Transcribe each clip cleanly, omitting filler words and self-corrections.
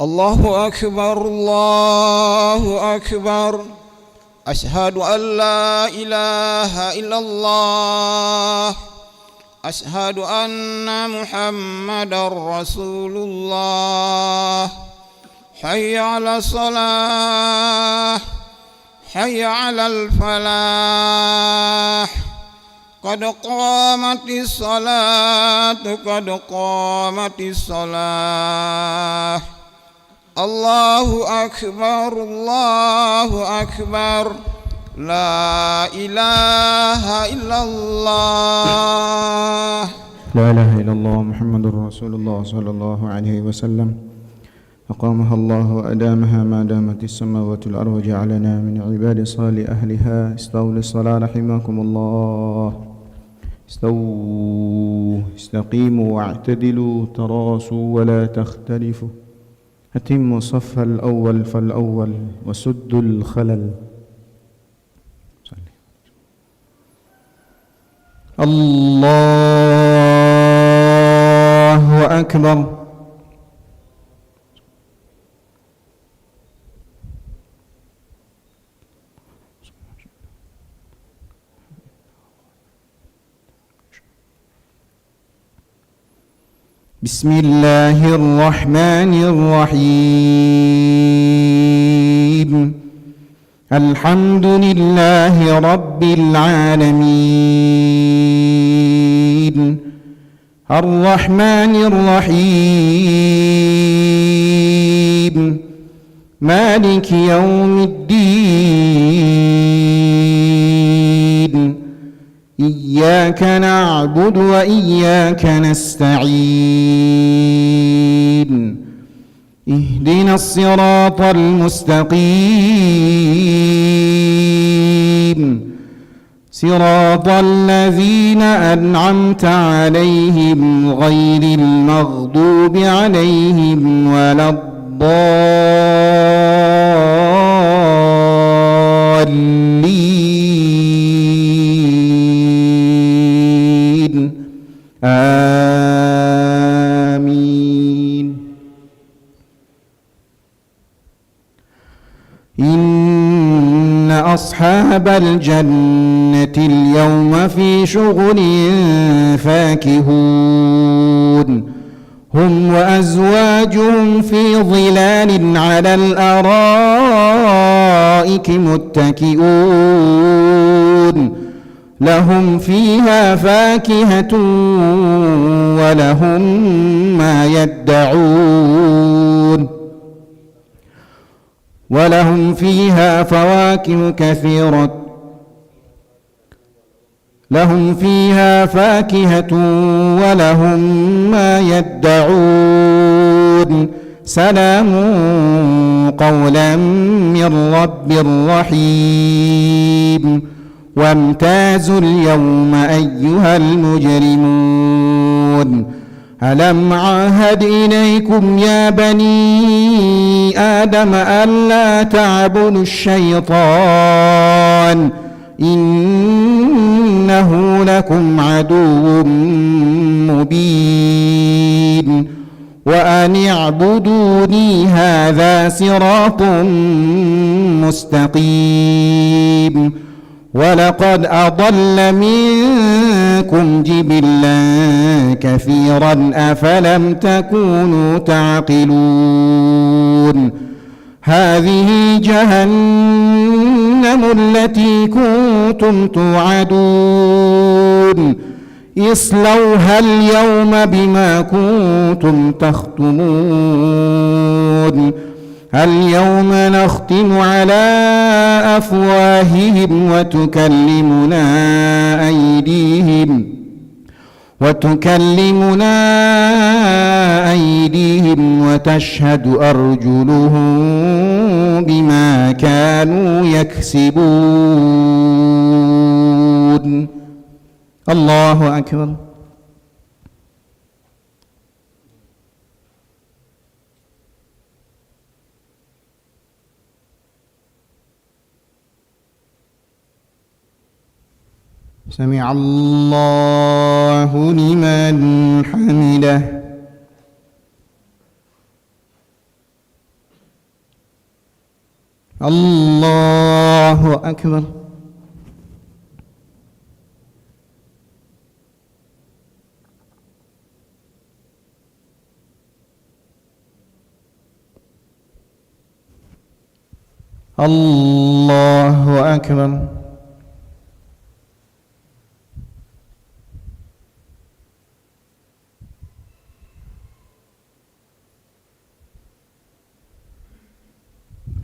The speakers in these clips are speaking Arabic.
الله أكبر الله أكبر. أشهد أن لا إله إلا الله. أشهد أن محمدا رسول الله. حي على الصلاة، حي على الفلاح. قد قامت الصلاة، قد قامت الصلاة. الله أكبر الله أكبر. لا إله إلا الله. لا إله إلا الله محمد رسول الله صلى الله عليه وسلم. أقامها الله وأدامها ما دامت السماوات والأرض وجعلنا من عباد صالح أهلها. استووا للصلاة رحمكم الله. استووا استقيموا واعتدلوا تراصوا ولا تختلفوا. أتموا الصف الأول فالأول وسدوا الخلل. الله أكبر. بسم الله الرحمن الرحيم. الحمد لله رب العالمين. الرحمن الرحيم. مالك يوم الدين. إياك نعبد وإياك نستعين. اهدنا الصراط المستقيم. صراط الذين أنعمت عليهم غير المغضوب عليهم ولا الضالين. آمين. إن أصحاب الجنة اليوم في شغل فاكهون. هم وأزواجهم في ظلال على الأرائك متكئون. لهم فيها فاكهة ولهم ما يدعون. ولهم فيها فواكه كثيرة. لهم فيها فاكهة ولهم ما يدعون. سلام قولا من رب رحيم. وامتازوا اليوم أيها المجرمون. ألم عهد إليكم يا بني آدم ألا تعبدوا الشيطان إنه لكم عدو مبين. وأن اعبدوني هذا صراط مستقيم. ولقد أضل منكم جبلا كثيرا أفلم تكونوا تعقلون. هذه جهنم التي كنتم توعدون. اصلوها اليوم بما كنتم تختمون. اليوم نختم على أفواههم وتكلمنا أيديهم وتشهد أرجلهم بما كانوا يكسبون. الله أكبر. سمع الله لمن حمده. الله أكبر. الله أكبر.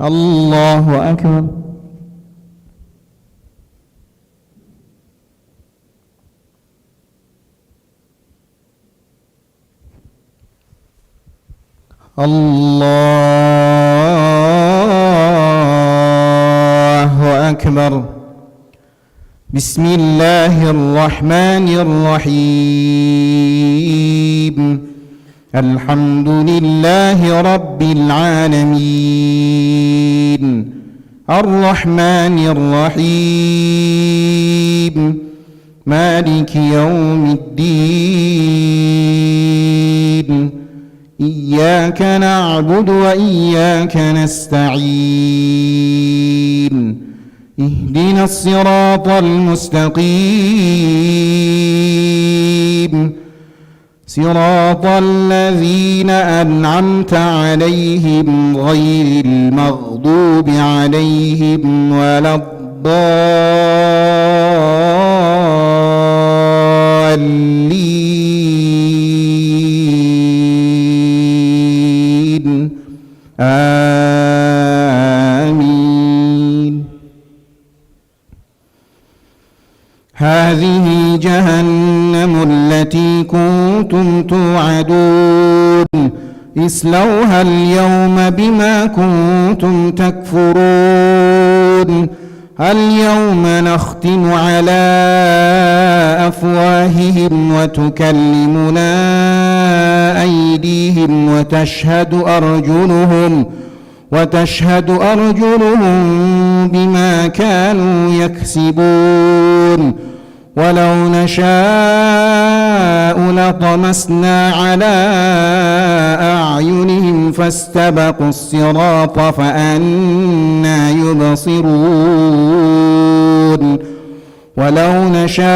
الله أكبر. الله أكبر. بسم الله الرحمن الرحيم. الحمد لله رب العالمين الرحمن الرحيم مالك يوم الدين إياك نعبد وإياك نستعين اهدنا الصراط المستقيم صراط الذين أنعمت عليهم غير المغضوب عليهم ولا الضالين آمين. هذه جهنم التي كنتم توعدون اصلوها اليوم بما كنتم تكفرون. اليوم نختم على أفواههم وتكلمنا أيديهم وتشهد أرجلهم بما كانوا يكسبون. ولو نشاء لطمسنا على أعينهم فاستبقوا الصراط فأنى يبصرون. ولو نشاء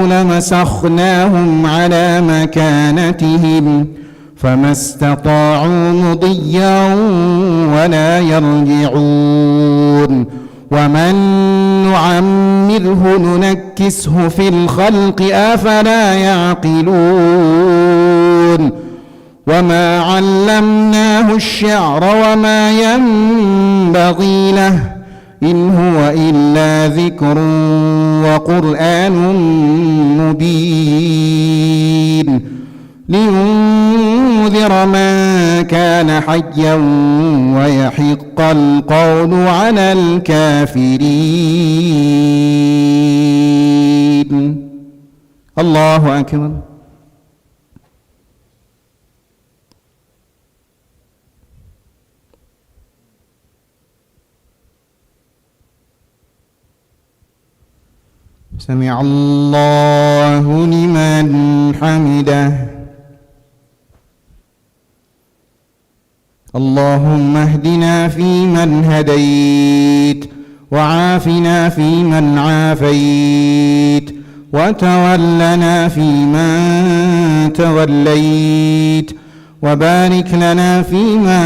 لمسخناهم على مكانتهم فما استطاعوا مضيا ولا يرجعون. ومن نعمره ننكسه في الخلق أفلا يعقلون. وما علمناه الشعر وما ينبغي له إن هو إلا ذكر وقرآن مبين لينذر من كان حيا ويحق القول على الكافرين. الله أكبر. سمع الله لمن حمده. اللهم اهدنا فيمن هديت وعافنا فيمن عافيت وتولنا فيمن توليت وبارك لنا فيما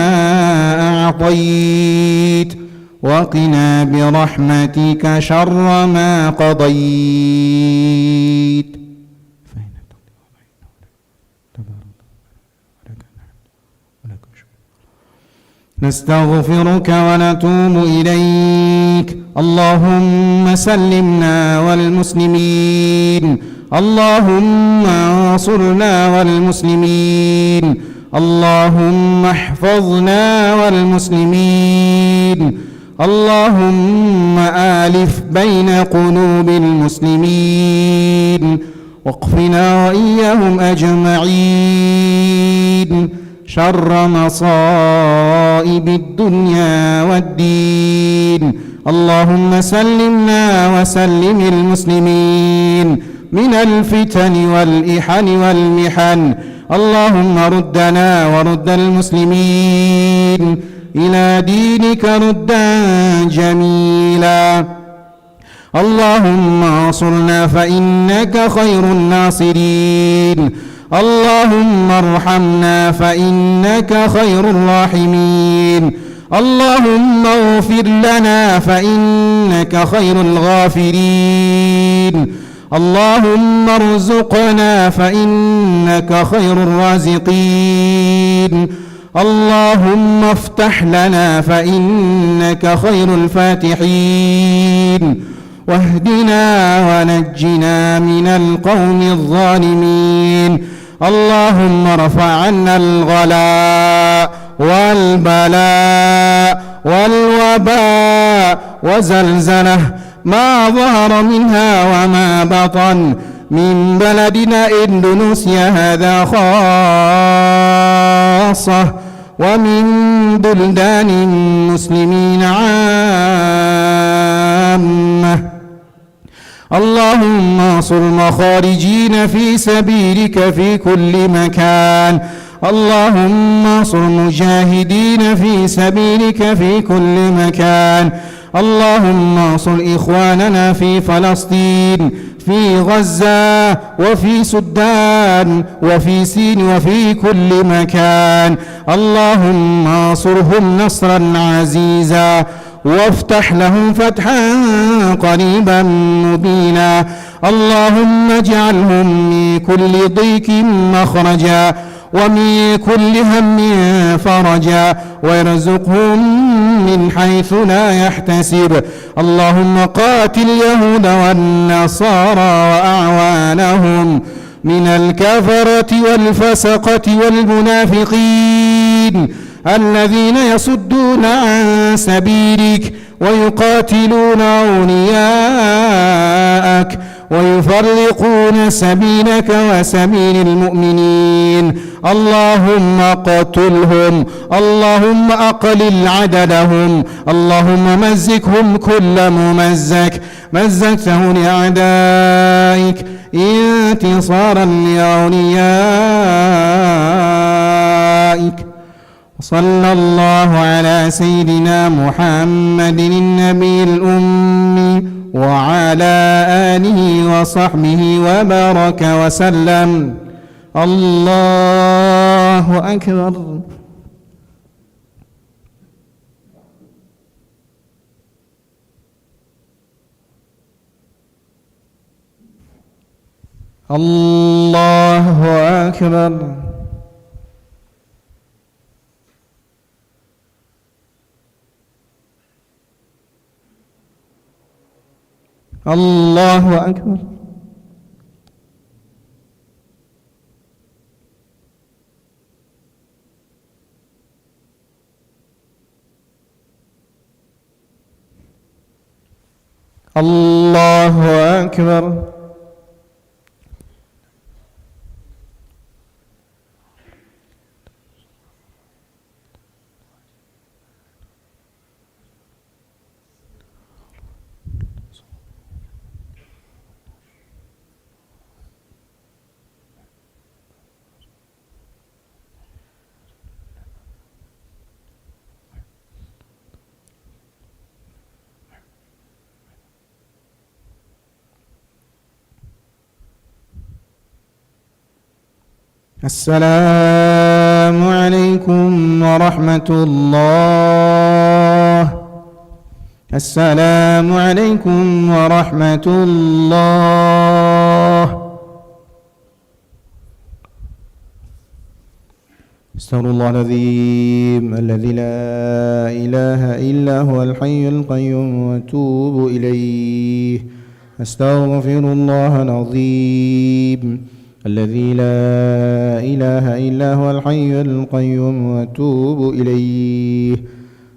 أعطيت وقنا برحمتك شر ما قضيت. نستغفرك ونتوب إليك. اللهم سلمنا والمسلمين. اللهم انصرنا والمسلمين. اللهم احفظنا والمسلمين. اللهم آلف بين قلوب المسلمين واقفنا وإياهم أجمعين شر مصائب الدنيا والدين. اللهم سلمنا وسلم المسلمين من الفتن والإحن والمحن. اللهم ردنا ورد المسلمين إلى دينك ردا جميلا. اللهم انصرنا فإنك خير الناصرين. اللهم ارحمنا فإنك خير الراحمين. اللهم اغفر لنا فإنك خير الغافرين. اللهم ارزقنا فإنك خير الرازقين. اللهم افتح لنا فإنك خير الفاتحين. واهدنا ونجنا من القوم الظالمين. اللهم ارفع عنا الغلاء والبلاء والوباء وزلزله ما ظهر منها وما بطن من بلدنا إندونيسيا هذا خاصة ومن بلدان المسلمين عامة. اللهم انصر المخارجين في سبيلك في كل مكان. اللهم انصر المجاهدين في سبيلك في كل مكان. اللهم انصر إخواننا في فلسطين، في غزة وفي سودان وفي سين وفي كل مكان. اللهم انصرهم نصرا عزيزا وافتح لهم فتحا قريبا مبينا. اللهم اجعلهم من كل ضيق مخرجا ومن كل هم فرجا ويرزقهم من حيث لا يحتسب. اللهم قاتل اليهود والنصارى وأعوانهم من الكفرة والفسقة والمنافقين الذين يصدون عن سبيلك ويقاتلون أولياءك ويفرقون سبيلك وسبيل المؤمنين. اللهم قتلهم. اللهم أقلل عددهم. اللهم مزقهم كل ممزق مزقته لأعدائك انتصارا لأوليائك. صلى الله على سيدنا محمد النبي الأمي وعلى آله وصحبه وبارك وسلم. الله أكبر. الله أكبر. الله أكبر. الله أكبر. السلام عليكم ورحمة الله. السلام عليكم ورحمة الله. استغفر الله العظيم الذي لا إله إلا هو الحي القيوم وأتوب إليه. أستغفر الله العظيم الذي لا إله إلا هو الحي القيوم وأتوب إليه.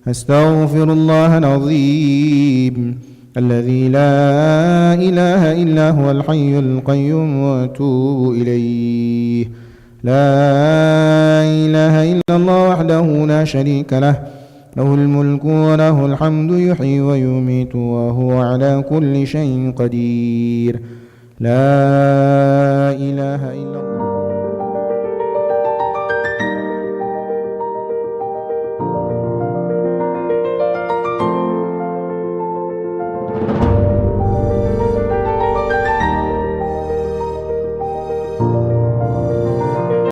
أستغفر الله العظيم الذي لا إله إلا هو الحي القيوم وأتوب إليه. لا إله إلا الله وحده لا شريك له له الملك وله الحمد يحيي ويميت وهو على كل شيء قدير. لا إله إلا الله. Thank you.